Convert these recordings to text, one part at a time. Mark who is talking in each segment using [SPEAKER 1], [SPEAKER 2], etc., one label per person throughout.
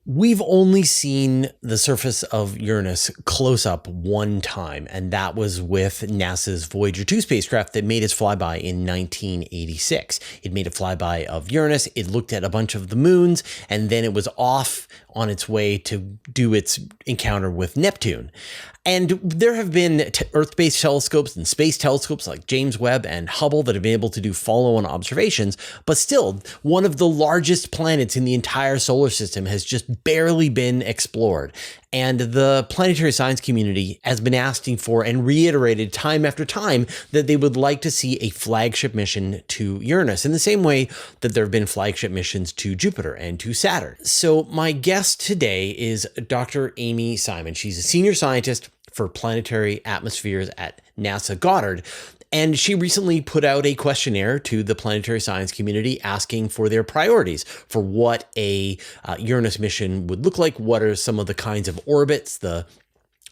[SPEAKER 1] We've only seen the surface of Uranus close up one time, and that was with NASA's Voyager 2 spacecraft that made its flyby in 1986. It made a flyby of Uranus, it looked at a bunch of the moons, and then it was off on its way to do its encounter with Neptune. And there have been Earth-based telescopes and space telescopes like James Webb and Hubble that have been able to do follow-on observations, but still, one of the largest planets in the entire solar system has just barely been explored. And the planetary science community has been asking for and reiterated time after time that they would like to see a flagship mission to Uranus in the same way that there have been flagship missions to Jupiter and to Saturn. So my guest today is Dr. Amy Simon. She's a senior scientist for planetary atmospheres at NASA Goddard. And she recently put out a questionnaire to the planetary science community asking for their priorities for what a Uranus mission would look like. What are some of the kinds of orbits, the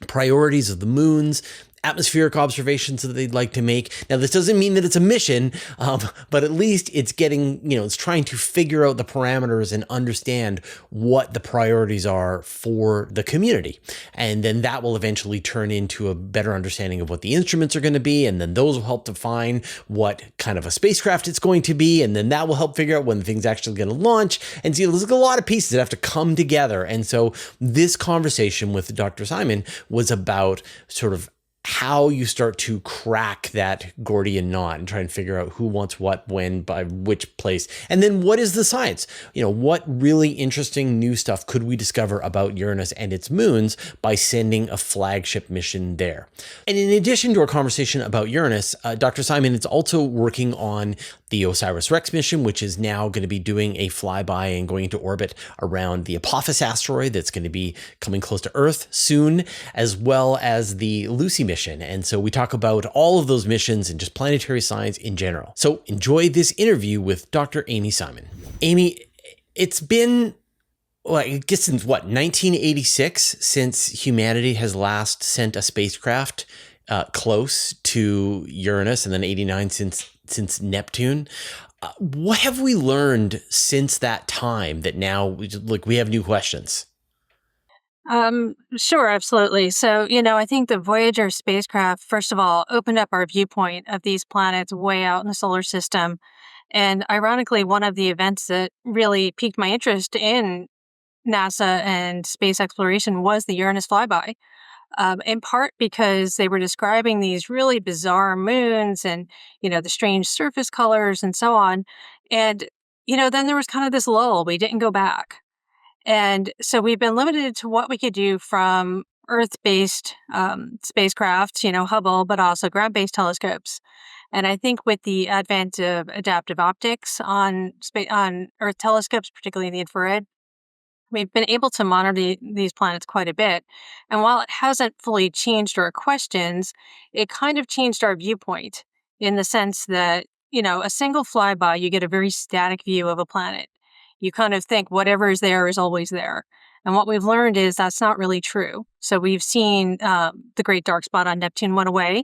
[SPEAKER 1] priorities of the moons, atmospheric observations that they'd like to make. Now, this doesn't mean that it's a mission, but at least it's getting, it's trying to figure out the parameters and understand what the priorities are for the community. And then that will eventually turn into a better understanding of what the instruments are going to be. And then those will help define what kind of a spacecraft it's going to be. And then that will help figure out when the thing's actually going to launch. And see, there's a lot of pieces that have to come together. And so this conversation with Dr. Simon was about sort of how you start to crack that Gordian knot and try and figure out who wants what, when, by which place. And then what is the science? What really interesting new stuff could we discover about Uranus and its moons by sending a flagship mission there? And in addition to our conversation about Uranus, Dr. Simon is also working on the OSIRIS-ReX mission, which is now going to be doing a flyby and going into orbit around the Apophis asteroid that's going to be coming close to Earth soon, as well as the Lucy mission. And so we talk about all of those missions and just planetary science in general. So enjoy this interview with Dr. Amy Simon. Amy, it's been, I guess since 1986 since humanity has last sent a spacecraft close to Uranus, and then 89 since Neptune. What have we learned since that time that now we have new questions?
[SPEAKER 2] Sure, absolutely. So, I think the Voyager spacecraft, first of all, opened up our viewpoint of these planets way out in the solar system. And ironically, one of the events that really piqued my interest in NASA and space exploration was the Uranus flyby. In part because they were describing these really bizarre moons and, the strange surface colors and so on. And, then there was kind of this lull. We didn't go back. And so we've been limited to what we could do from Earth-based spacecraft, Hubble, but also ground-based telescopes. And I think with the advent of adaptive optics on Earth telescopes, particularly in the infrared, we've been able to monitor these planets quite a bit. And while it hasn't fully changed our questions, it kind of changed our viewpoint in the sense that, a single flyby, you get a very static view of a planet. You kind of think whatever is there is always there. And what we've learned is that's not really true. So we've seen the great dark spot on Neptune went away.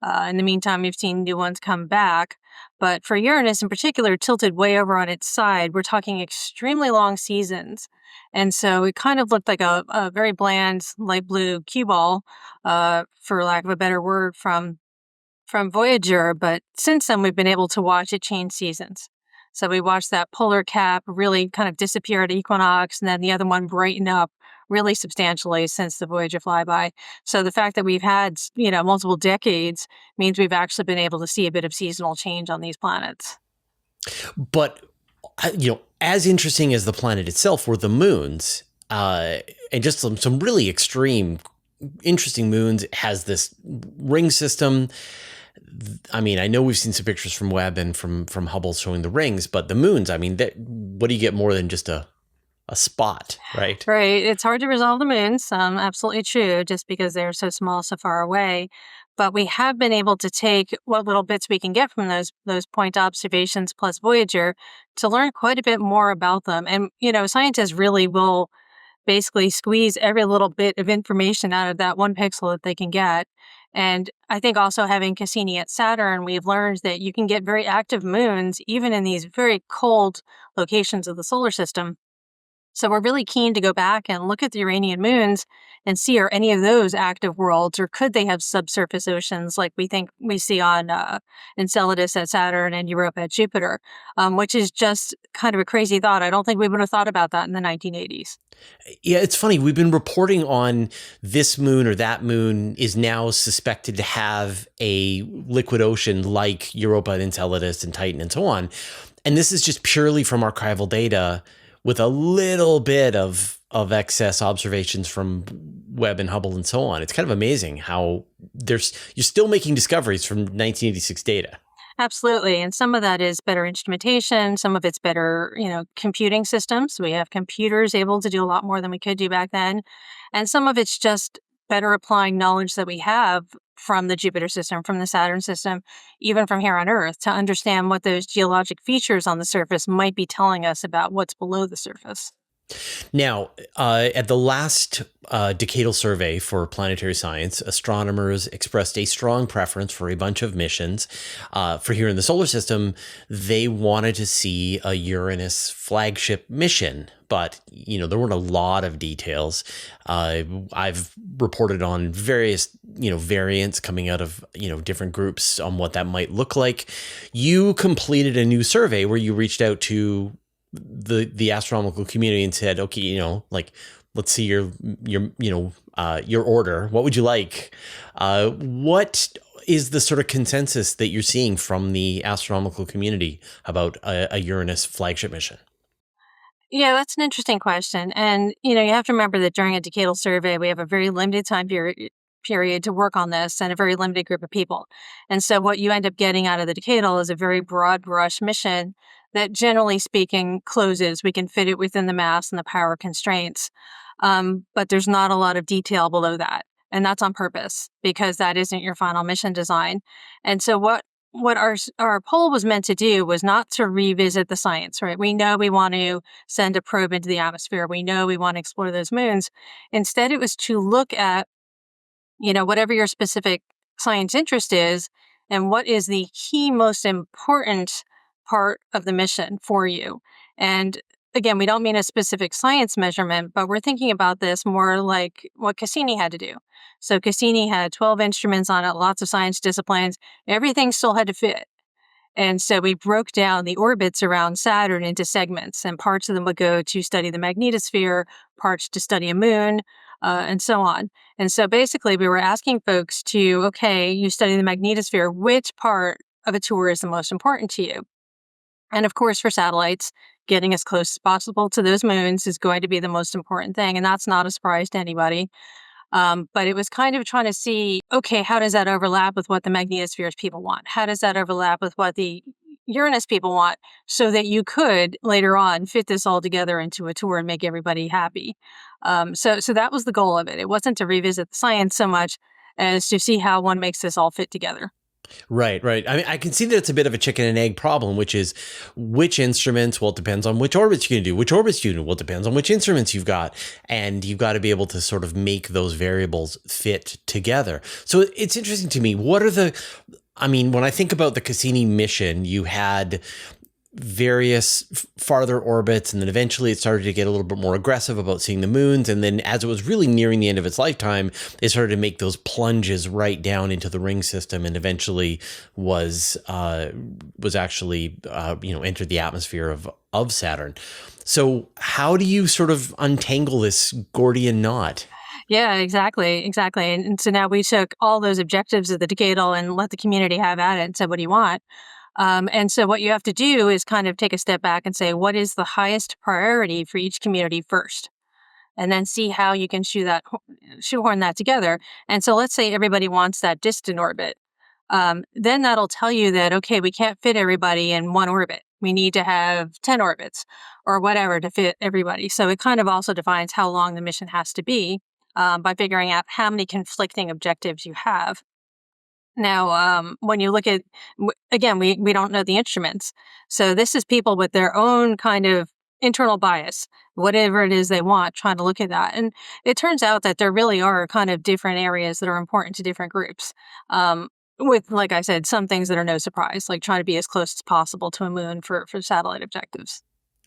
[SPEAKER 2] In the meantime, we've seen new ones come back. But for Uranus in particular, tilted way over on its side, we're talking extremely long seasons. And so it kind of looked like a very bland light blue cue ball, for lack of a better word, from Voyager. But since then, we've been able to watch it change seasons. So we watched that polar cap really kind of disappear at equinox, and then the other one brighten up really substantially since the Voyager flyby. So the fact that we've had, multiple decades means we've actually been able to see a bit of seasonal change on these planets.
[SPEAKER 1] But, as interesting as the planet itself were the moons, and just some really extreme, interesting moons. It has this ring system. I mean, I know we've seen some pictures from Webb and from Hubble showing the rings, but the moons, what do you get more than just a spot, right?
[SPEAKER 2] Right. It's hard to resolve the moons. Absolutely true, just because they're so small, so far away. But we have been able to take what little bits we can get from those point observations plus Voyager to learn quite a bit more about them. And, scientists really will basically squeeze every little bit of information out of that one pixel that they can get. And I think also having Cassini at Saturn, we've learned that you can get very active moons, even in these very cold locations of the solar system. So we're really keen to go back and look at the Uranian moons and see, are any of those active worlds, or could they have subsurface oceans like we think we see on Enceladus at Saturn and Europa at Jupiter, which is just kind of a crazy thought. I don't think we would have thought about that in the 1980s.
[SPEAKER 1] Yeah, it's funny. We've been reporting on this moon or that moon is now suspected to have a liquid ocean like Europa and Enceladus and Titan and so on. And this is just purely from archival data with a little bit of excess observations from Webb and Hubble and so on. It's kind of amazing how you're still making discoveries from 1986 data.
[SPEAKER 2] Absolutely. And some of that is better instrumentation. Some of it's better, computing systems. We have computers able to do a lot more than we could do back then. And some of it's just better applying knowledge that we have from the Jupiter system, from the Saturn system, even from here on Earth, to understand what those geologic features on the surface might be telling us about what's below the surface.
[SPEAKER 1] Now, at the last decadal survey for planetary science, astronomers expressed a strong preference for a bunch of missions. For here in the solar system, they wanted to see a Uranus flagship mission, but there weren't a lot of details. I've reported on various variants coming out of different groups on what that might look like. You completed a new survey where you reached out to the astronomical community and said, okay, let's see your order. What would you like? What is the sort of consensus that you're seeing from the astronomical community about a Uranus flagship mission?
[SPEAKER 2] Yeah, that's an interesting question. And, you have to remember that during a decadal survey, we have a very limited time period to work on this and a very limited group of people. And so what you end up getting out of the decadal is a very broad brush mission that, generally speaking, closes. We can fit it within the mass and the power constraints. But there's not a lot of detail below that. And that's on purpose, because that isn't your final mission design. And so what our poll was meant to do was not to revisit the science, right? We know we want to send a probe into the atmosphere. We know we want to explore those moons. Instead, it was to look at, whatever your specific science interest is, and what is the key most important part of the mission for you. And again, we don't mean a specific science measurement, but we're thinking about this more like what Cassini had to do. So Cassini had 12 instruments on it, lots of science disciplines. Everything still had to fit. And so we broke down the orbits around Saturn into segments, and parts of them would go to study the magnetosphere, parts to study a moon, and so on. And so basically we were asking folks to, okay, you study the magnetosphere, which part of a tour is the most important to you? And of course, for satellites, getting as close as possible to those moons is going to be the most important thing. And that's not a surprise to anybody. But it was kind of trying to see, okay, how does that overlap with what the magnetosphere's people want? How does that overlap with what the Uranus people want, so that you could later on fit this all together into a tour and make everybody happy? So that was the goal of it. It wasn't to revisit the science so much as to see how one makes this all fit together.
[SPEAKER 1] Right. I mean, I can see that it's a bit of a chicken and egg problem, which is which instruments. Well, it depends on which orbits you're going to do. Which orbits you do? Well, it depends on which instruments you've got. And you've got to be able to sort of make those variables fit together. So it's interesting to me. When I think about the Cassini mission, you had various farther orbits, and then eventually it started to get a little bit more aggressive about seeing the moons, and then as it was really nearing the end of its lifetime, it started to make those plunges right down into the ring system, and eventually was actually entered the atmosphere of Saturn. So how do you sort of untangle this Gordian knot?
[SPEAKER 2] Yeah, exactly. And so now we took all those objectives of the decadal and let the community have at it and said, what do you want? And so what you have to do is kind of take a step back and say, what is the highest priority for each community first? And then see how you can shoehorn that together. And so let's say everybody wants that distant orbit. Then that'll tell you that, okay, we can't fit everybody in one orbit. We need to have 10 orbits or whatever to fit everybody. So it kind of also defines how long the mission has to be by figuring out how many conflicting objectives you have. Now, when you look at, again, we don't know the instruments. So this is people with their own kind of internal bias, whatever it is they want, trying to look at that. And it turns out that there really are kind of different areas that are important to different groups. With, like I said, some things that are no surprise, like trying to be as close as possible to a moon for satellite objectives.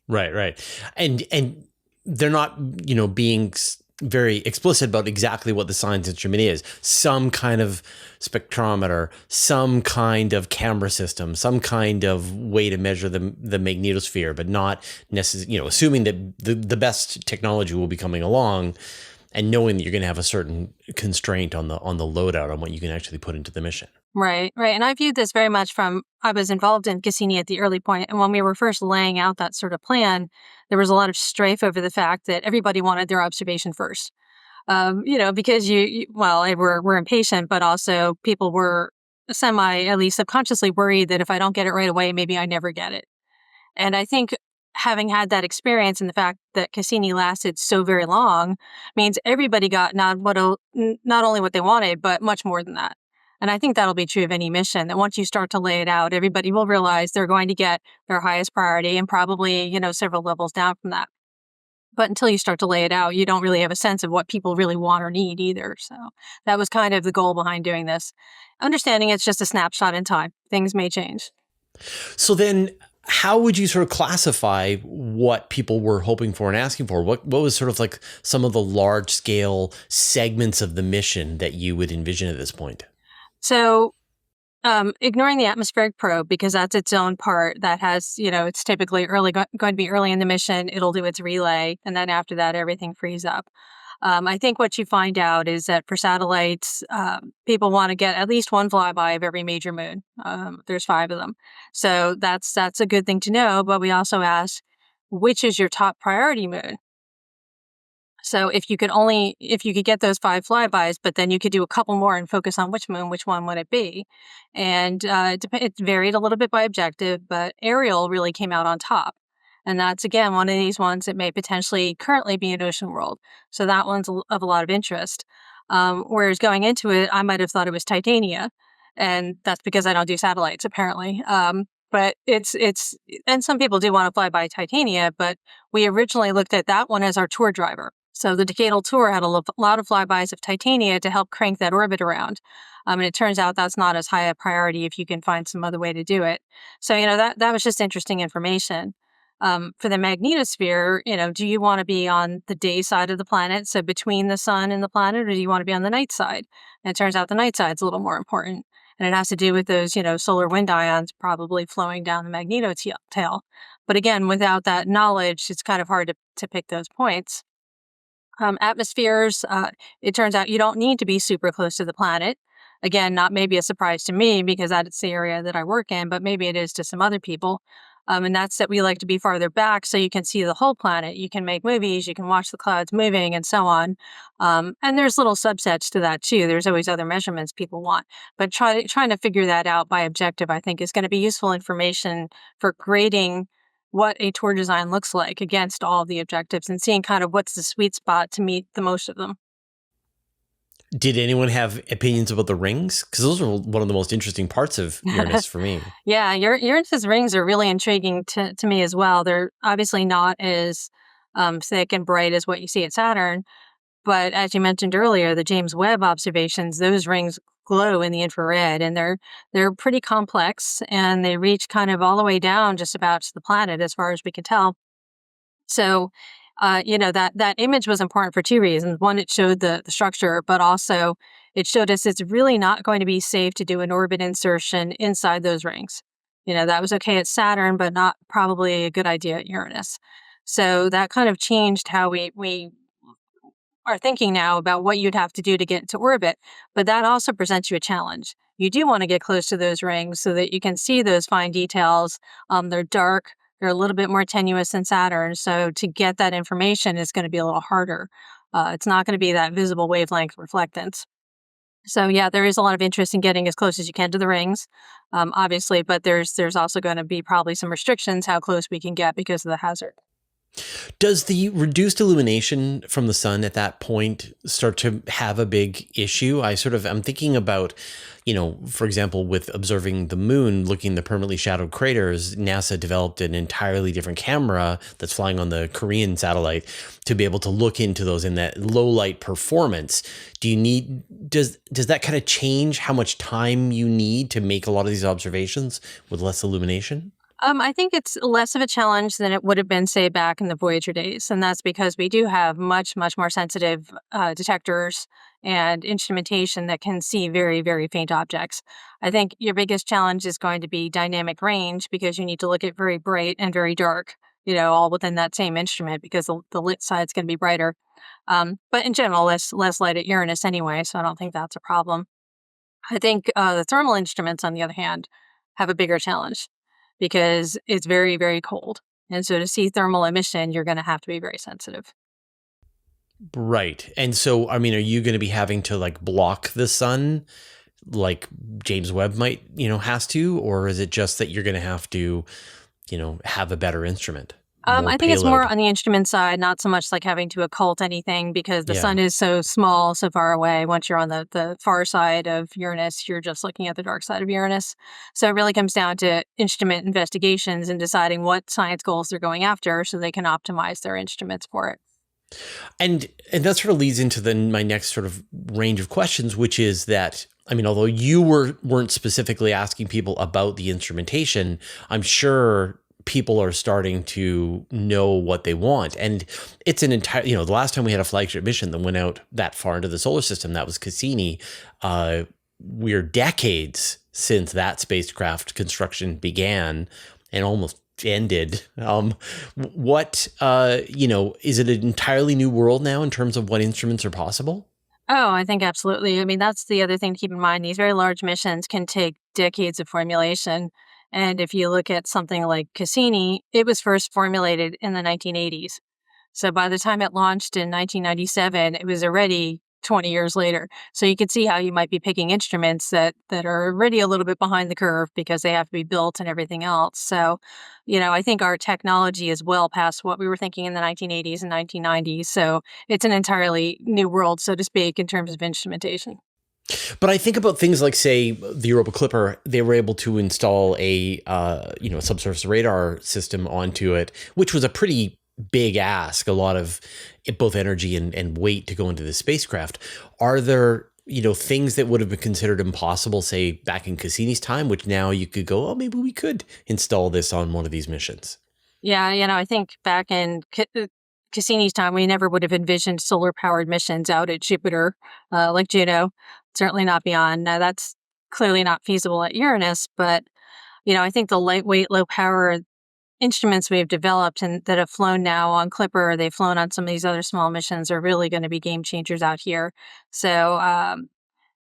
[SPEAKER 1] Right. And they're not, being very explicit about exactly what the science instrument is. Some kind of spectrometer, some kind of camera system, some kind of way to measure the magnetosphere, but not necessarily, assuming that the best technology will be coming along, and knowing that you're going to have a certain constraint on the loadout on what you can actually put into the mission.
[SPEAKER 2] Right. And I viewed this very much I was involved in Cassini at the early point, and when we were first laying out that sort of plan, there was a lot of strife over the fact that everybody wanted their observation first. Because we're impatient, but also people were at least subconsciously worried that if I don't get it right away, maybe I never get it. And I think having had that experience and the fact that Cassini lasted so very long means everybody got not only what they wanted, but much more than that. And I think that'll be true of any mission, that once you start to lay it out, everybody will realize they're going to get their highest priority and probably, several levels down from that. But until you start to lay it out, you don't really have a sense of what people really want or need either. So that was kind of the goal behind doing this. Understanding it's just a snapshot in time. Things may change.
[SPEAKER 1] So then how would you sort of classify what people were hoping for and asking for? What was sort of like some of the large scale segments of the mission that you would envision at this point?
[SPEAKER 2] So ignoring the atmospheric probe, because that's its own part that has, it's typically going to be early in the mission. It'll do its relay. And then after that, everything frees up. I think what you find out is that for satellites, people want to get at least one flyby of every major moon. There's 5 of them. So that's a good thing to know. But we also ask, which is your top priority moon? So if you could get those 5 flybys, but then you could do a couple more and focus on which one would it be? And it varied a little bit by objective, but Ariel really came out on top. And that's, again, one of these ones that may potentially currently be in Ocean World. So that one's of a lot of interest. Whereas going into it, I might have thought it was Titania. And that's because I don't do satellites, apparently. But and some people do want to fly by Titania, but we originally looked at that one as our tour driver. So the decadal tour had a lot of flybys of Titania to help crank that orbit around. And it turns out that's not as high a priority if you can find some other way to do it. So, that was just interesting information. For the magnetosphere, do you want to be on the day side of the planet, so between the sun and the planet, or do you want to be on the night side? And it turns out the night side's a little more important. And it has to do with those, solar wind ions probably flowing down the magnetotail. But again, without that knowledge, it's kind of hard to pick those points. Atmospheres, it turns out you don't need to be super close to the planet. Again, not maybe a surprise to me because that's the area that I work in, but maybe it is to some other people. And that's that we like to be farther back so you can see the whole planet. You can make movies, you can watch the clouds moving and so on. And there's little subsets to that too. There's always other measurements people want. But trying to figure that out by objective, I think, is going to be useful information for grading what a tour design looks like against all of the objectives and seeing kind of what's the sweet spot to meet the most of them.
[SPEAKER 1] Did anyone have opinions about the rings? Because those are one of the most interesting parts of Uranus for me.
[SPEAKER 2] Yeah, Uranus's rings are really intriguing to me as well. They're obviously not as thick and bright as what you see at Saturn. But as you mentioned earlier, the James Webb observations, those rings glow in the infrared, and they're pretty complex, and they reach kind of all the way down just about to the planet as far as we can tell. So that image was important for 2 reasons. One, it showed the structure, but also it showed us it's really not going to be safe to do an orbit insertion inside those rings. That was okay at Saturn, but not probably a good idea at Uranus. So that kind of changed how we are thinking now about what you'd have to do to get into orbit. But that also presents you a challenge. You do want to get close to those rings so that you can see those fine details. They're dark. They're a little bit more tenuous than Saturn. So to get that information is going to be a little harder. It's not going to be that visible wavelength reflectance. So yeah, there is a lot of interest in getting as close as you can to the rings, obviously, but there's also going to be probably some restrictions how close we can get because of the hazard.
[SPEAKER 1] Does the reduced illumination from the sun at that point start to have a big issue? I'm thinking about, for example, with observing the moon, looking at the permanently shadowed craters, NASA developed an entirely different camera that's flying on the Korean satellite to be able to look into those in that low light performance. Does that kind of change how much time you need to make a lot of these observations with less illumination?
[SPEAKER 2] I think it's less of a challenge than it would have been, say, back in the Voyager days. And that's because we do have much, much more sensitive detectors and instrumentation that can see very, very faint objects. I think your biggest challenge is going to be dynamic range because you need to look at very bright and very dark, all within that same instrument because the lit side's going to be brighter. But in general, less light at Uranus anyway, so I don't think that's a problem. I think the thermal instruments, on the other hand, have a bigger challenge because it's very, very cold. And so to see thermal emission, you're going to have to be very sensitive.
[SPEAKER 1] Right. And so, I mean, are you going to be having to like block the sun like James Webb might, has to, or is it just that you're going to have to, have a better instrument, more
[SPEAKER 2] I think it's more
[SPEAKER 1] payload?
[SPEAKER 2] on the instrument side, not so much like having to occult anything because the
[SPEAKER 1] Yeah.
[SPEAKER 2] sun is so small, so far away. Once you're on the far side of Uranus, you're just looking at the dark side of Uranus. So it really comes down to instrument investigations and deciding what science goals they're going after so they can optimize their instruments for it.
[SPEAKER 1] And that sort of leads into my next sort of range of questions, which is that, I mean, although you weren't specifically asking people about the instrumentation, I'm sure people are starting to know what they want. And it's an entire, the last time we had a flagship mission that went out that far into the solar system, that was Cassini. We're decades since that spacecraft construction began and almost ended. Is it an entirely new world now in terms of what instruments are possible?
[SPEAKER 2] Oh, I think absolutely. I mean, that's the other thing to keep in mind. These very large missions can take decades of formulation. And if you look at something like Cassini, it was first formulated in the 1980s. So by the time it launched in 1997, it was already 20 years later. So you could see how you might be picking instruments that are already a little bit behind the curve because they have to be built and everything else. So, I think our technology is well past what we were thinking in the 1980s and 1990s. So it's an entirely new world, so to speak, in terms of instrumentation.
[SPEAKER 1] But I think about things like, say, the Europa Clipper. They were able to install a subsurface radar system onto it, which was a pretty big ask, a lot of both energy and weight to go into the spacecraft. Are there, things that would have been considered impossible, say, back in Cassini's time, which now you could go, oh, maybe we could install this on one of these missions?
[SPEAKER 2] Yeah, I think back in Cassini's time, we never would have envisioned solar powered missions out at Jupiter, like Juno. Certainly not beyond. Now, that's clearly not feasible at Uranus, but I think the lightweight, low power instruments we've developed and that have flown now on Clipper, they've flown on some of these other small missions, are really going to be game changers out here. So, off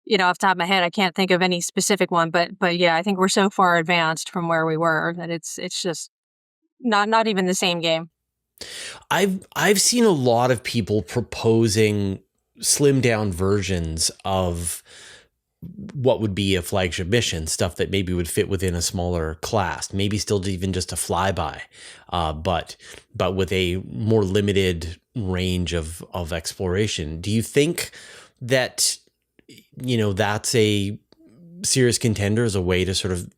[SPEAKER 2] the top of my head, I can't think of any specific one, but yeah, I think we're so far advanced from where we were that it's just not even the same game.
[SPEAKER 1] I've seen a lot of people proposing slimmed down versions of what would be a flagship mission, stuff that maybe would fit within a smaller class, maybe still even just a flyby, but with a more limited range of exploration. Do you think that that's a serious contender as a way to sort of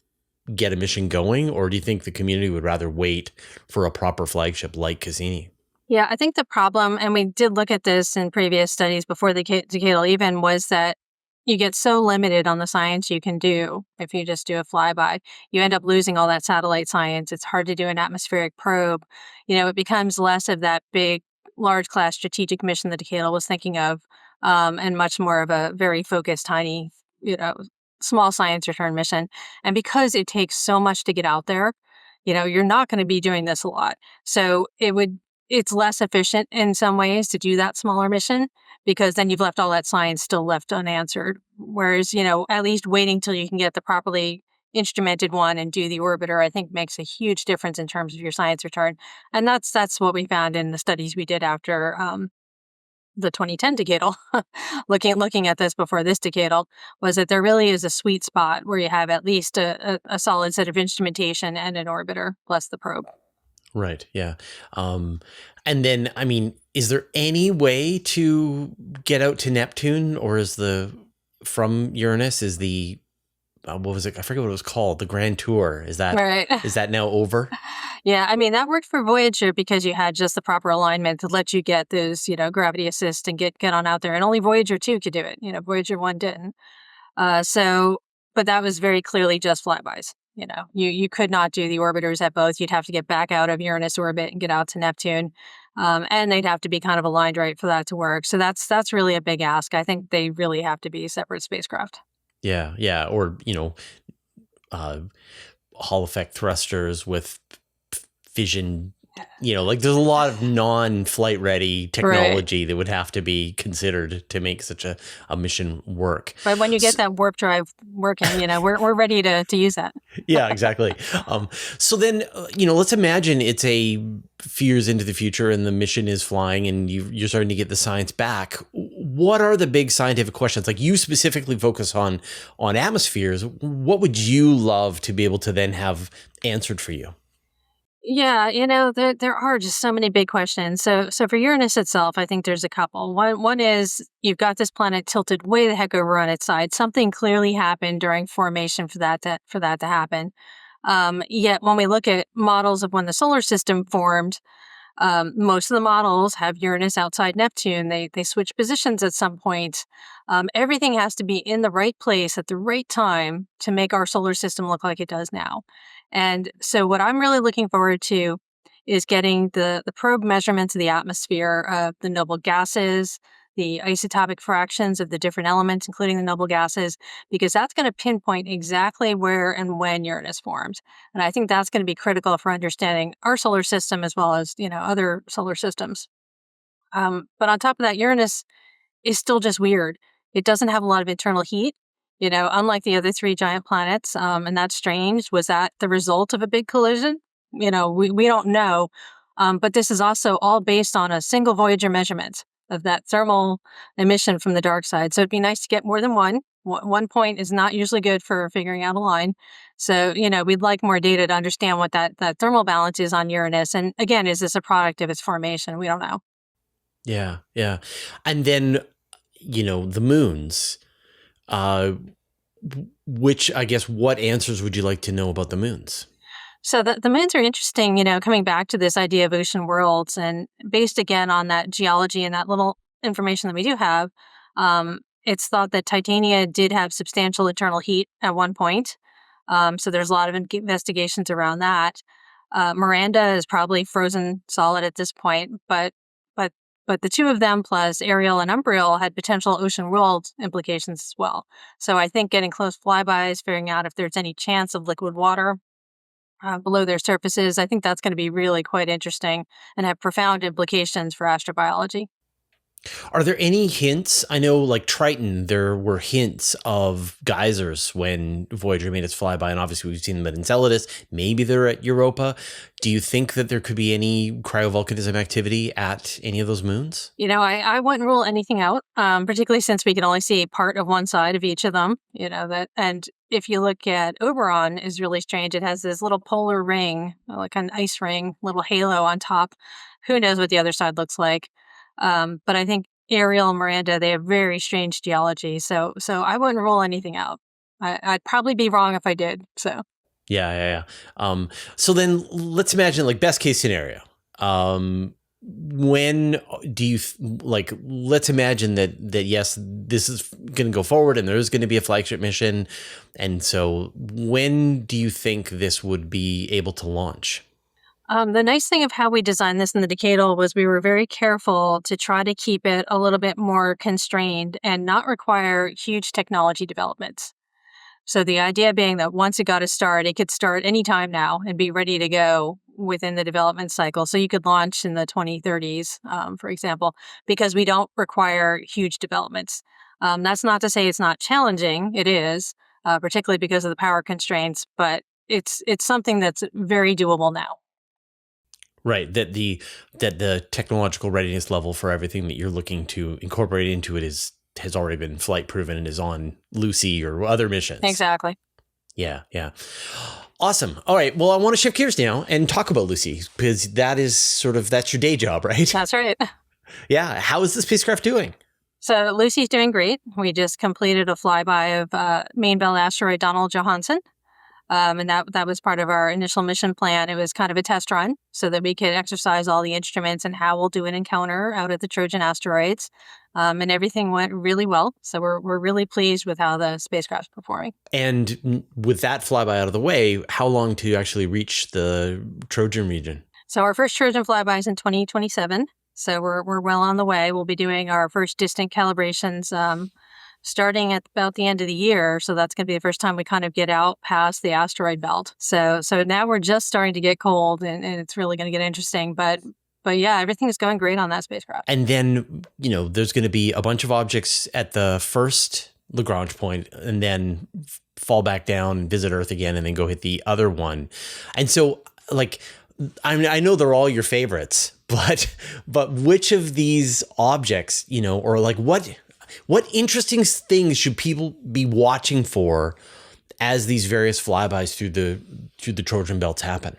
[SPEAKER 1] get a mission going, or do you think the community would rather wait for a proper flagship like Cassini?
[SPEAKER 2] Yeah, I think the problem, and we did look at this in previous studies before the decadal even, was that you get so limited on the science you can do if you just do a flyby. You end up losing all that satellite science. It's hard to do an atmospheric probe. It becomes less of that big, large class strategic mission that decadal was thinking of, and much more of a very focused, tiny, small science return mission. And because it takes so much to get out there, you're not going to be doing this a lot. So it's less efficient in some ways to do that smaller mission because then you've left all that science still left unanswered. Whereas, at least waiting till you can get the properly instrumented one and do the orbiter, I think makes a huge difference in terms of your science return. And that's what we found in the studies we did after the 2010 decadal, looking at this before this decadal, was that there really is a sweet spot where you have at least a solid set of instrumentation and an orbiter plus the probe.
[SPEAKER 1] Right. Yeah. And then, I mean, is there any way to get out to Neptune, or from Uranus is the, what was it? I forget what it was called. The Grand Tour. Is that,
[SPEAKER 2] Right.
[SPEAKER 1] is that now over?
[SPEAKER 2] Yeah, I mean, that worked for Voyager because you had just the proper alignment to let you get those, gravity assist and get on out there. And only Voyager 2 could do it. Voyager 1 didn't. But that was very clearly just flybys. You could not do the orbiters at both. You'd have to get back out of Uranus orbit and get out to Neptune. And they'd have to be kind of aligned right for that to work. So that's really a big ask. I think they really have to be separate spacecraft.
[SPEAKER 1] Yeah, yeah. Or, Hall effect thrusters with fission. There's a lot of non-flight ready technology that would have to be considered to make such a mission work.
[SPEAKER 2] But when you get that warp drive working, we're ready to use that.
[SPEAKER 1] Yeah, exactly. So then, let's imagine it's a few years into the future and the mission is flying and you're starting to get the science back. What are the big scientific questions? Like, you specifically focus on atmospheres. What would you love to be able to then have answered for you?
[SPEAKER 2] Yeah, there are just so many big questions. So for Uranus itself, I think there's a couple. One is you've got this planet tilted way the heck over on its side. Something clearly happened during formation for that to happen. Yet when we look at models of when the solar system formed, most of the models have Uranus outside Neptune. They switch positions at some point. Everything has to be in the right place at the right time to make our solar system look like it does now. And so what I'm really looking forward to is getting the probe measurements of the atmosphere of the noble gases, the isotopic fractions of the different elements, including the noble gases, because that's going to pinpoint exactly where and when Uranus formed. And I think that's going to be critical for understanding our solar system as well as, other solar systems. But on top of that, Uranus is still just weird. It doesn't have a lot of internal heat, unlike the other three giant planets. And that's strange. Was that the result of a big collision? We don't know. But this is also all based on a single Voyager measurement of that thermal emission from the dark side. So it'd be nice to get more than one. 1 point is not usually good for figuring out a line. So, we'd like more data to understand what that thermal balance is on Uranus. And again, is this a product of its formation? We don't know.
[SPEAKER 1] Yeah, yeah. And then, the moons, which I guess, what answers would you like to know about the moons?
[SPEAKER 2] So the moons are interesting, coming back to this idea of ocean worlds and based again on that geology and that little information that we do have. It's thought that Titania did have substantial internal heat at one point. So there's a lot of investigations around that. Miranda is probably frozen solid at this point, but the two of them plus Ariel and Umbriel had potential ocean world implications as well. So I think getting close flybys, figuring out if there's any chance of liquid water below their surfaces, I think that's going to be really quite interesting and have profound implications for astrobiology.
[SPEAKER 1] Are there any hints? I know, like Triton, there were hints of geysers when Voyager made its flyby, and obviously we've seen them at Enceladus. Maybe they're at Europa. Do you think that there could be any cryovolcanism activity at any of those moons?
[SPEAKER 2] I wouldn't rule anything out, particularly since we can only see part of one side of each of them. And if you look at Oberon, is really strange. It has this little polar ring, like an ice ring, little halo on top. Who knows what the other side looks like? But I think Ariel and Miranda, they have very strange geology. So I wouldn't rule anything out. I'd probably be wrong if I did. So.
[SPEAKER 1] Yeah. So then let's imagine, like, best case scenario. When do you let's imagine that yes, this is going to go forward and there's going to be a flagship mission. And so when do you think this would be able to launch?
[SPEAKER 2] The nice thing of how we designed this in the decadal was we were very careful to try to keep it a little bit more constrained and not require huge technology developments. So the idea being that once it got a start, it could start anytime now and be ready to go within the development cycle. So you could launch in the 2030s, for example, because we don't require huge developments. That's not to say it's not challenging. It is, particularly because of the power constraints, but it's something that's very doable now.
[SPEAKER 1] Right. That the technological readiness level for everything that you're looking to incorporate into it has already been flight proven and is on Lucy or other missions.
[SPEAKER 2] Exactly.
[SPEAKER 1] Yeah. Awesome. All right. Well, I want to shift gears now and talk about Lucy, because that's your day job, right?
[SPEAKER 2] That's right.
[SPEAKER 1] Yeah. How is the spacecraft doing?
[SPEAKER 2] So Lucy's doing great. We just completed a flyby of main belt asteroid Donald Johanson. And that was part of our initial mission plan. It was kind of a test run so that we could exercise all the instruments and how we'll do an encounter out at the Trojan asteroids. And everything went really well. So we're really pleased with how the spacecraft's performing.
[SPEAKER 1] And with that flyby out of the way, how long to actually reach the Trojan region?
[SPEAKER 2] So our first Trojan flyby is in 2027. So we're well on the way. We'll be doing our first distant calibrations starting at about the end of the year. So that's going to be the first time we kind of get out past the asteroid belt. So now we're just starting to get cold, and it's really going to get interesting. But yeah, everything is going great on that spacecraft.
[SPEAKER 1] And then, there's going to be a bunch of objects at the first Lagrange point and then fall back down and visit Earth again and then go hit the other one. And so, I know they're all your favorites, but which of these objects, or what interesting things should people be watching for as these various flybys through the Trojan belts happen?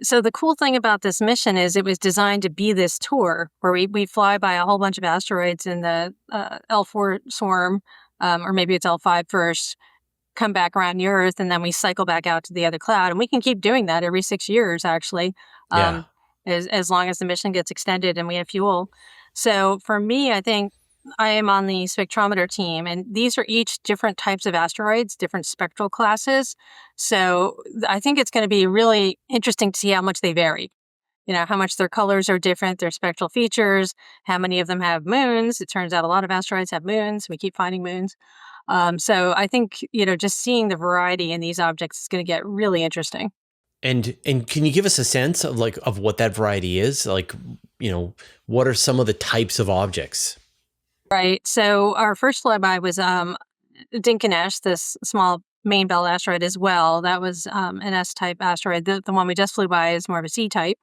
[SPEAKER 2] So the cool thing about this mission is it was designed to be this tour where we fly by a whole bunch of asteroids in the L4 swarm, or maybe it's L5 first, come back around the Earth, and then we cycle back out to the other cloud. And we can keep doing that every 6 years, actually, as long as the mission gets extended and we have fuel. So for me, I think I am on the spectrometer team, and these are each different types of asteroids, different spectral classes. So I think it's going to be really interesting to see how much they vary. How much their colors are different, their spectral features, how many of them have moons. It turns out a lot of asteroids have moons. We keep finding moons. So I think, just seeing the variety in these objects is going to get really interesting.
[SPEAKER 1] And can you give us a sense of of what that variety is? What are some of the types of objects?
[SPEAKER 2] Right. So our first flyby was Dinkinesh, this small main belt asteroid as well. That was an S-type asteroid. The one we just flew by is more of a C-type,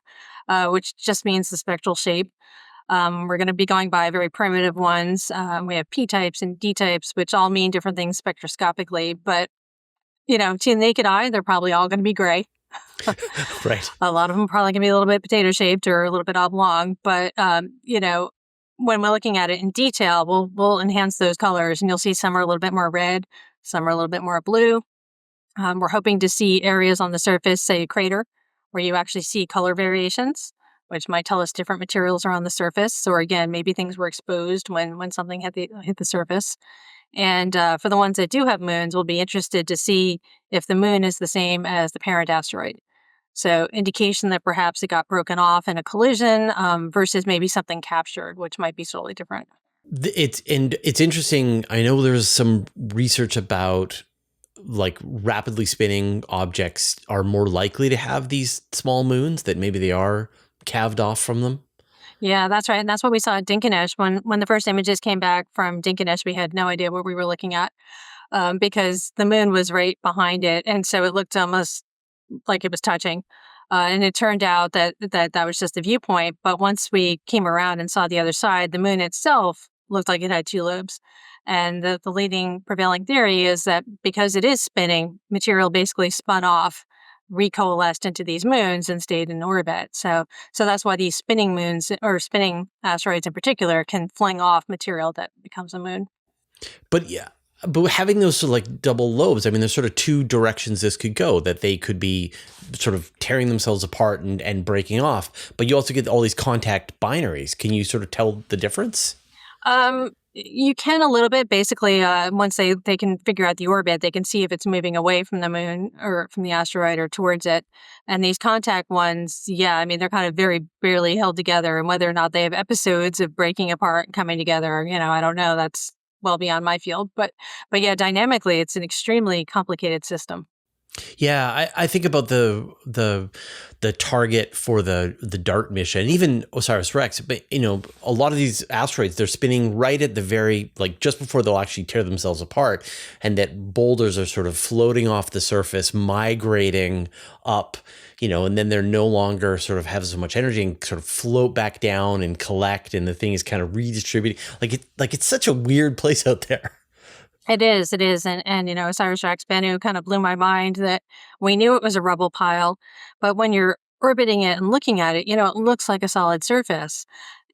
[SPEAKER 2] which just means the spectral shape. We're going to be going by very primitive ones. We have P-types and D-types, which all mean different things spectroscopically. But, to the naked eye, they're probably all going to be gray.
[SPEAKER 1] Right.
[SPEAKER 2] A lot of them probably going to be a little bit potato-shaped or a little bit oblong. But, when we're looking at it in detail, we'll enhance those colors, and you'll see some are a little bit more red, some are a little bit more blue. We're hoping to see areas on the surface, say a crater, where you actually see color variations, which might tell us different materials are on the surface. Or again, maybe things were exposed when something hit the surface. And for the ones that do have moons, we'll be interested to see if the moon is the same as the parent asteroid. So indication that perhaps it got broken off in a collision versus maybe something captured, which might be totally different.
[SPEAKER 1] It's interesting. I know there's some research about rapidly spinning objects are more likely to have these small moons, that maybe they are calved off from them.
[SPEAKER 2] Yeah, that's right. And that's what we saw at Dinkinesh. When the first images came back from Dinkinesh, we had no idea what we were looking at because the moon was right behind it. And so it looked almost like it was touching. And it turned out that was just a viewpoint. But once we came around and saw the other side, the moon itself looked like it had two lobes. And the leading prevailing theory is that because it is spinning, material basically spun off, recoalesced into these moons and stayed in orbit. So that's why these spinning moons, or spinning asteroids in particular, can fling off material that becomes a moon.
[SPEAKER 1] But having those sort of double lobes, I mean, there's sort of two directions this could go, that they could be sort of tearing themselves apart and breaking off. But you also get all these contact binaries. Can you sort of tell the difference?
[SPEAKER 2] You can a little bit. Basically, once they can figure out the orbit, they can see if it's moving away from the moon or from the asteroid or towards it. And these contact ones, they're kind of very barely held together. And whether or not they have episodes of breaking apart and coming together, I don't know. That's well beyond my field. But yeah, dynamically, it's an extremely complicated system.
[SPEAKER 1] Yeah, I think about the target for the DART mission, even OSIRIS-ReX. But a lot of these asteroids, they're spinning right at the very just before they'll actually tear themselves apart, and that boulders are sort of floating off the surface, migrating up, and then they're no longer sort of have so much energy and sort of float back down and collect, and the thing is kind of redistributing. It's such a weird place out there.
[SPEAKER 2] It is. And OSIRIS-ReX Bennu kind of blew my mind that we knew it was a rubble pile, but when you're orbiting it and looking at it, it looks like a solid surface.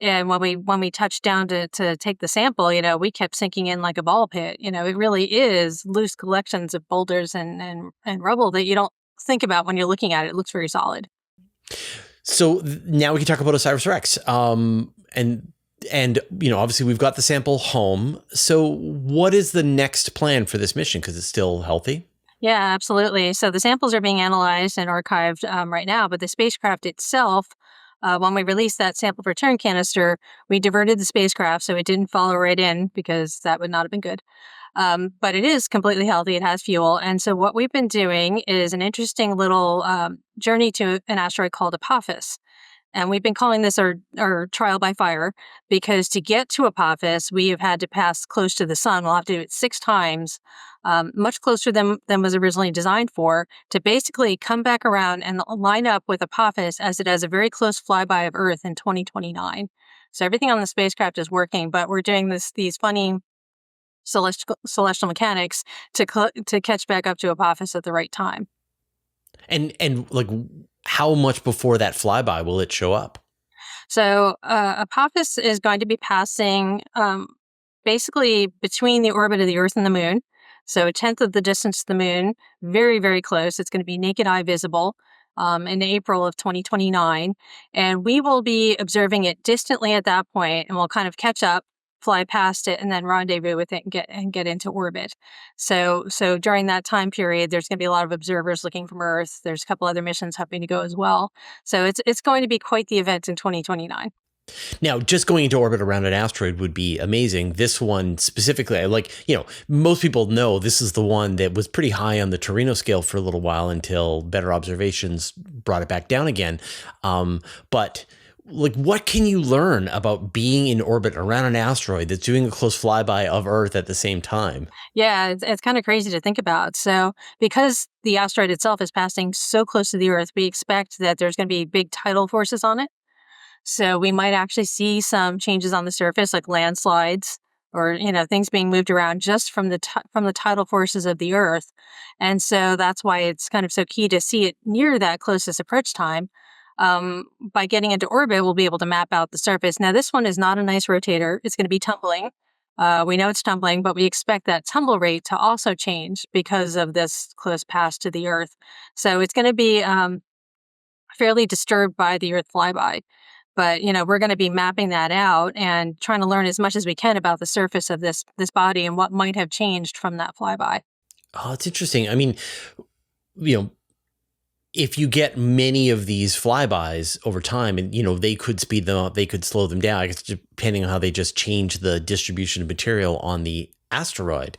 [SPEAKER 2] And when we touched down to take the sample, we kept sinking in like a ball pit. It really is loose collections of boulders and rubble that you don't think about when you're looking at it. It looks very solid.
[SPEAKER 1] So now we can talk about OSIRIS-ReX. And obviously we've got the sample home. So what is the next plan for this mission? Because it's still healthy.
[SPEAKER 2] Yeah, absolutely. So the samples are being analyzed and archived right now, but the spacecraft itself, when we released that sample return canister, we diverted the spacecraft so it didn't follow right in, because that would not have been good. But it is completely healthy. It has fuel. And so what we've been doing is an interesting little journey to an asteroid called Apophis. And we've been calling this our trial by fire, because to get to Apophis, we have had to pass close to the sun. We'll have to do it 6 times, much closer than was originally designed for, to basically come back around and line up with Apophis as it has a very close flyby of Earth in 2029. So everything on the spacecraft is working, but we're doing these funny celestial mechanics to catch back up to Apophis at the right time.
[SPEAKER 1] And like, how much before that flyby will it show up?
[SPEAKER 2] So Apophis is going to be passing basically between the orbit of the Earth and the Moon. So 1/10 of the distance to the Moon, very, very close. It's going to be naked eye visible in April of 2029. And we will be observing it distantly at that point, and we'll kind of catch up, fly past it, and then rendezvous with it and get into orbit. So during that time period, there's going to be a lot of observers looking from Earth. There's a couple other missions hoping to go as well. So it's going to be quite the event in 2029.
[SPEAKER 1] Now, just going into orbit around an asteroid would be amazing. This one specifically, most people know this is the one that was pretty high on the Torino scale for a little while until better observations brought it back down again. But what can you learn about being in orbit around an asteroid that's doing a close flyby of Earth at the same time?
[SPEAKER 2] Yeah, it's kind of crazy to think about. So because the asteroid itself is passing so close to the Earth, we expect that there's going to be big tidal forces on it. So we might actually see some changes on the surface, like landslides or things being moved around just from the tidal forces of the Earth. And so that's why it's kind of so key to see it near that closest approach time. By getting into orbit, we'll be able to map out the surface. Now, this one is not a nice rotator. It's going to be tumbling. We know it's tumbling, but we expect that tumble rate to also change because of this close pass to the Earth. So it's going to be fairly disturbed by the Earth flyby. But, we're going to be mapping that out and trying to learn as much as we can about the surface of this body and what might have changed from that flyby.
[SPEAKER 1] Oh, it's interesting. I mean, if you get many of these flybys over time, and they could speed them up, they could slow them down, I guess, depending on how they just change the distribution of material on the asteroid.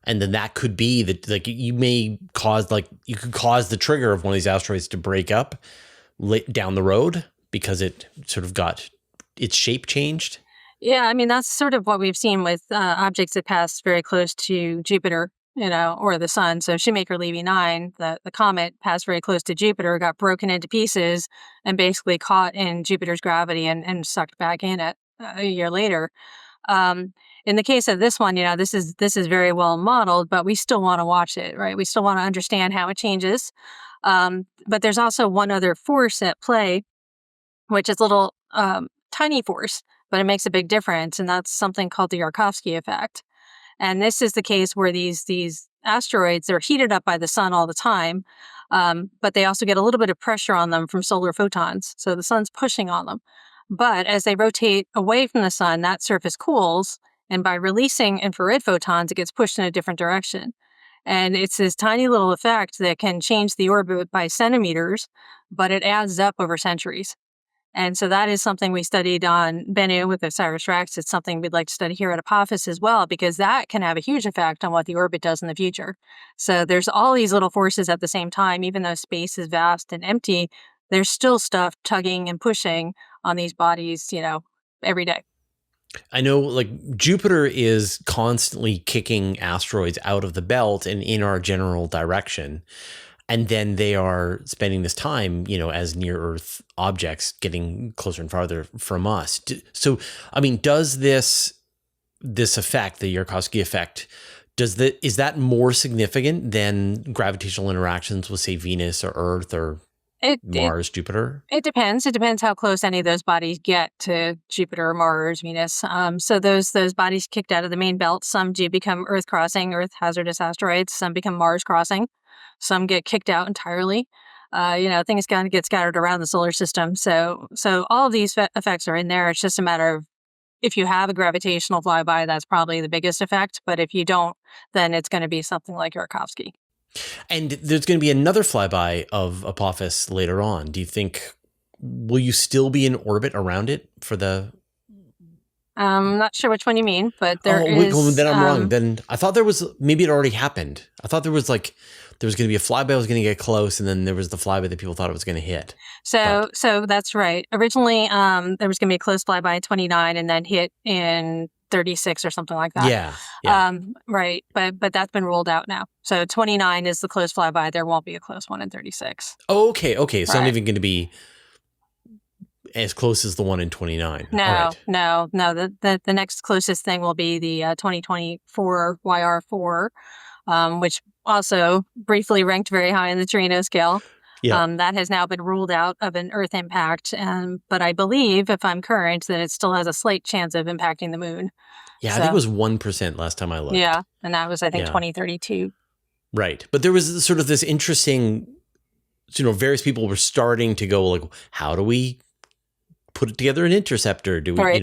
[SPEAKER 1] And then that could be that, you could cause the trigger of one of these asteroids to break up down the road because it sort of got its shape changed.
[SPEAKER 2] Yeah, I mean, that's sort of what we've seen with objects that pass very close to Jupiter, or the sun. So Shoemaker-Levy 9, the comet, passed very close to Jupiter, got broken into pieces, and basically caught in Jupiter's gravity and sucked back in it a year later. In the case of this one, this is very well modeled, but we still want to watch it, right? We still want to understand how it changes. But there's also one other force at play, which is a little tiny force, but it makes a big difference, and that's something called the Yarkovsky effect. And this is the case where these asteroids are heated up by the sun all the time, but they also get a little bit of pressure on them from solar photons. So the sun's pushing on them. But as they rotate away from the sun, that surface cools, and by releasing infrared photons, it gets pushed in a different direction. And it's this tiny little effect that can change the orbit by centimeters, but it adds up over centuries. And so that is something we studied on Bennu with OSIRIS-ReX. It's something we'd like to study here at Apophis as well, because that can have a huge effect on what the orbit does in the future. So there's all these little forces at the same time. Even though space is vast and empty, there's still stuff tugging and pushing on these bodies, every day.
[SPEAKER 1] I know, Jupiter is constantly kicking asteroids out of the belt and in our general direction. And then they are spending this time, as near-Earth objects getting closer and farther from us. So, I mean, does this effect, the Yarkovsky effect, is that more significant than gravitational interactions with, say, Venus or Earth or
[SPEAKER 2] It
[SPEAKER 1] Mars, Jupiter?
[SPEAKER 2] It depends. It depends how close any of those bodies get to Jupiter, Mars, Venus. So those bodies kicked out of the main belt. Some do become Earth crossing, Earth hazardous asteroids. Some become Mars crossing. Some get kicked out entirely. Things kind of get scattered around the solar system. So all of these effects are in there. It's just a matter of if you have a gravitational flyby, that's probably the biggest effect. But if you don't, then it's going to be something like Yarkovsky.
[SPEAKER 1] And there's going to be another flyby of Apophis later on. Do you think, will you still be in orbit around it for the...
[SPEAKER 2] I'm not sure which one you mean, but there is...
[SPEAKER 1] Well, then I'm wrong. Then I thought there was, maybe it already happened. I thought there was going to be a flyby that was going to get close, and then there was the flyby that people thought it was going to hit.
[SPEAKER 2] So that's right. Originally, there was going to be a close flyby in 29 and then hit in 36 or something like that.
[SPEAKER 1] Yeah.
[SPEAKER 2] Right. But that's been ruled out now. So 29 is the close flyby. There won't be a close one in 36.
[SPEAKER 1] Okay. So right. It's not even going to be as close as the one in 29.
[SPEAKER 2] No. The next closest thing will be the 2024 YR4, which also briefly ranked very high in the Torino scale.
[SPEAKER 1] Yeah.
[SPEAKER 2] That has now been ruled out of an Earth impact, but I believe, if I'm current, that it still has a slight chance of impacting the moon.
[SPEAKER 1] Yeah, so, I think it was 1% last time I looked.
[SPEAKER 2] Yeah, and that was, I think, 2032.
[SPEAKER 1] Right. But there was sort of this interesting, various people were starting to go like, how do we put together an interceptor? Do we,
[SPEAKER 2] right.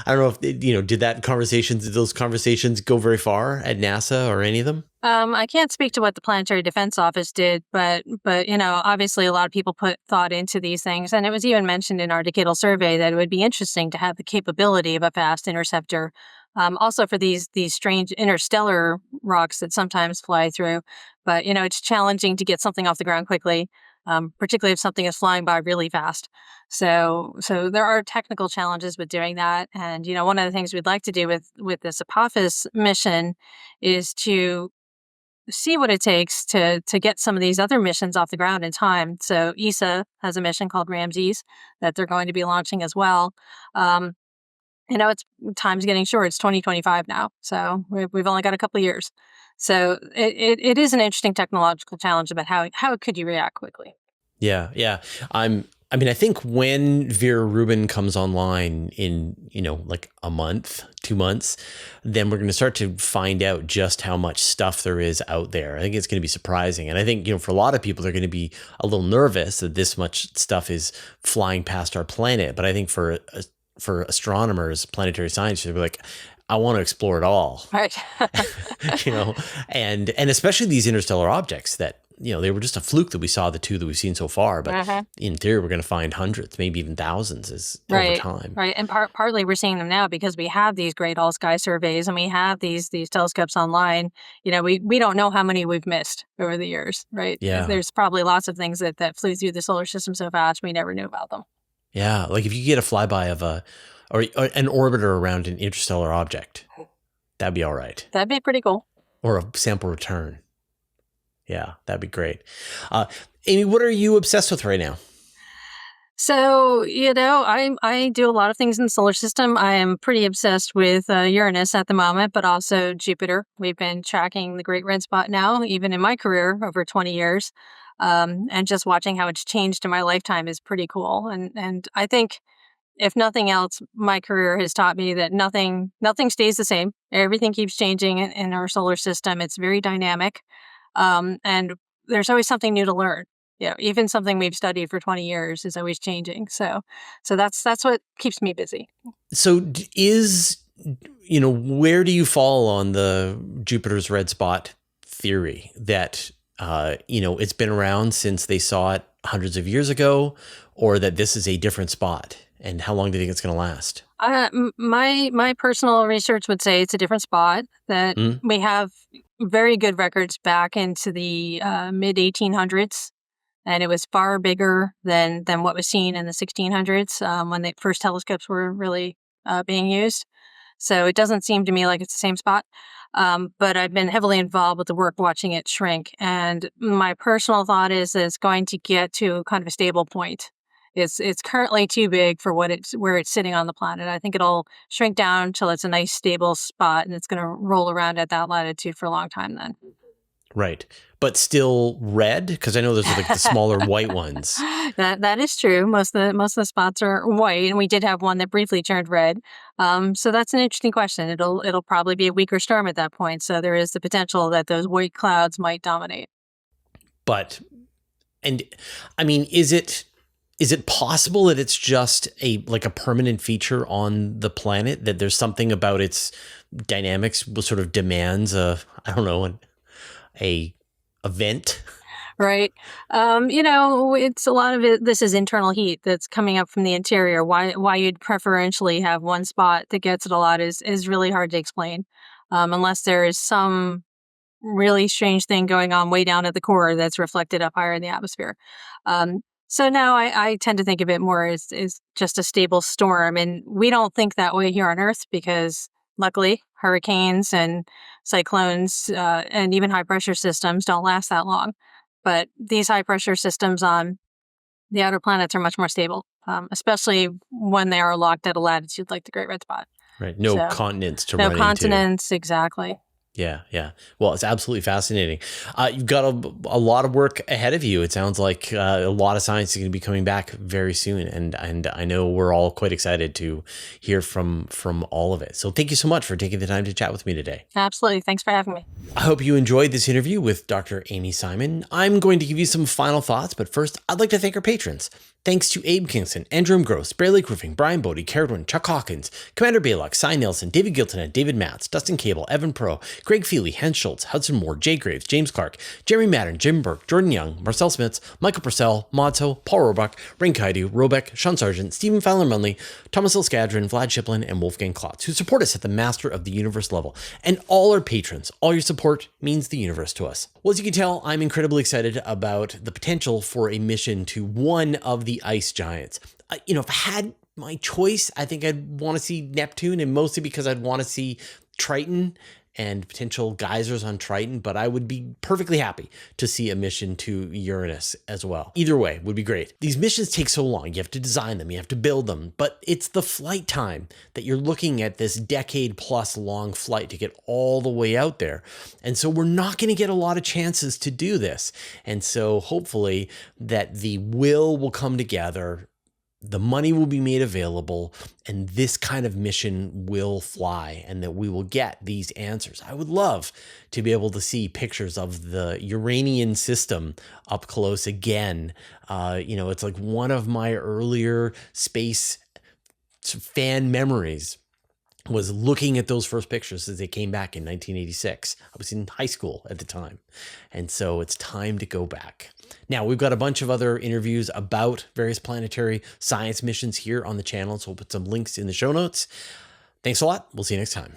[SPEAKER 1] I don't know if, did those conversations go very far at NASA or any of them?
[SPEAKER 2] I can't speak to what the Planetary Defense Office did, but obviously a lot of people put thought into these things. And it was even mentioned in our decadal survey that it would be interesting to have the capability of a fast interceptor. Also for these strange interstellar rocks that sometimes fly through. But, it's challenging to get something off the ground quickly. Particularly if something is flying by really fast. So there are technical challenges with doing that. And, one of the things we'd like to do with this Apophis mission is to see what it takes to get some of these other missions off the ground in time. So ESA has a mission called Ramses that they're going to be launching as well. It's time's getting short. It's 2025 now. So we've only got a couple of years. So it is an interesting technological challenge about how could you react quickly.
[SPEAKER 1] Yeah. I think when Vera Rubin comes online in, like a month, 2 months, then we're going to start to find out just how much stuff there is out there. I think it's going to be surprising. And I think, for a lot of people, they're going to be a little nervous that this much stuff is flying past our planet. But I think for astronomers, planetary scientists, they're like, I want to explore it all.
[SPEAKER 2] Right.
[SPEAKER 1] And especially these interstellar objects that, they were just a fluke that we saw the two that we've seen so far. But in theory, we're going to find hundreds, maybe even thousands over time.
[SPEAKER 2] Right. And partly we're seeing them now because we have these great all sky surveys and we have these telescopes online. We don't know how many we've missed over the years, right?
[SPEAKER 1] Yeah.
[SPEAKER 2] There's probably lots of things that flew through the solar system so fast we never knew about them.
[SPEAKER 1] Yeah. Like if you get a flyby of or an orbiter around an interstellar object, that'd be all right.
[SPEAKER 2] That'd be pretty cool.
[SPEAKER 1] Or a sample return. Yeah, that'd be great. Amy, what are you obsessed with right now?
[SPEAKER 2] So, I do a lot of things in the solar system. I am pretty obsessed with Uranus at the moment, but also Jupiter. We've been tracking the Great Red Spot now, even in my career, over 20 years. And just watching how it's changed in my lifetime is pretty cool. And I think, if nothing else, my career has taught me that nothing stays the same. Everything keeps changing in our solar system. It's very dynamic. And there's always something new to learn. Even something we've studied for 20 years is always changing. So that's what keeps me busy.
[SPEAKER 1] So where do you fall on the Jupiter's red spot theory that, it's been around since they saw it hundreds of years ago, or that this is a different spot? And how long do you think it's going to last?
[SPEAKER 2] My personal research would say it's a different spot, that we have very good records back into the mid 1800s. And it was far bigger than what was seen in the 1600s when the first telescopes were really being used. So it doesn't seem to me like it's the same spot. But I've been heavily involved with the work watching it shrink. And my personal thought is that it's going to get to kind of a stable point. It's currently too big for where it's sitting on the planet. I think it'll shrink down till it's a nice stable spot, and it's going to roll around at that latitude for a long time then.
[SPEAKER 1] Right. But still red? Because I know there's like the smaller white ones.
[SPEAKER 2] That is true. Most of the spots are white, and we did have one that briefly turned red. So that's an interesting question. It'll probably be a weaker storm at that point. So there is the potential that those white clouds might dominate.
[SPEAKER 1] But, and I mean, is it possible that it's just a permanent feature on the planet, that there's something about its dynamics sort of demands a event?
[SPEAKER 2] Right. It's a lot of it. This is internal heat that's coming up from the interior. Why you'd preferentially have one spot that gets it a lot is really hard to explain, unless there is some really strange thing going on way down at the core that's reflected up higher in the atmosphere. So now I tend to think of it more as just a stable storm, and we don't think that way here on Earth because luckily hurricanes and cyclones and even high pressure systems don't last that long. But these high pressure systems on the outer planets are much more stable, especially when they are locked at a latitude like the Great Red Spot.
[SPEAKER 1] Right. No continents to run
[SPEAKER 2] No
[SPEAKER 1] into.
[SPEAKER 2] continents, exactly.
[SPEAKER 1] Yeah, yeah. Well, it's absolutely fascinating. You've got a lot of work ahead of you. It sounds like a lot of science is going to be coming back very soon, and I know we're all quite excited to hear from all of it. So thank you so much for taking the time to chat with me today.
[SPEAKER 2] Absolutely. Thanks for having me.
[SPEAKER 1] I hope you enjoyed this interview with Dr. Amy Simon. I'm going to give you some final thoughts, but first, I'd like to thank our patrons. Thanks to Abe Kingston, Andrew M. Gross, Bear Lake Roofing, Brian Bodie, Caradwin, Chuck Hawkins, Commander Baylock, Cy Nelson, David Giltonet, David Matz, Dustin Cable, Evan Pro, Greg Feely, Hans Schultz, Hudson Moore, Jay Graves, James Clark, Jeremy Madden, Jim Burke, Jordan Young, Marcel Smits, Michael Purcell, Modso, Paul Roebuck, Ring Kaidu, Robeck, Sean Sargent, Stephen Fowler Munley, Thomas Ilskadron, Vlad Shiplin, and Wolfgang Klotz, who support us at the Master of the Universe level. And all our patrons, all your support means the universe to us. Well, as you can tell, I'm incredibly excited about the potential for a mission to one of the ice giants. If I had my choice, I think I'd want to see Neptune, and mostly because I'd want to see Triton and potential geysers on Triton, but I would be perfectly happy to see a mission to Uranus as well. Either way would be great. These missions take so long. You have to design them, you have to build them, but it's the flight time that you're looking at, this decade plus long flight to get all the way out there. And so we're not going to get a lot of chances to do this. And so hopefully that the will come together, the money will be made available, and this kind of mission will fly, and that we will get these answers. I would love to be able to see pictures of the Uranian system up close again. It's like one of my earlier space fan memories was looking at those first pictures as they came back in 1986. I was in high school at the time. And so it's time to go back. Now, we've got a bunch of other interviews about various planetary science missions here on the channel, so we'll put some links in the show notes. Thanks a lot. We'll see you next time.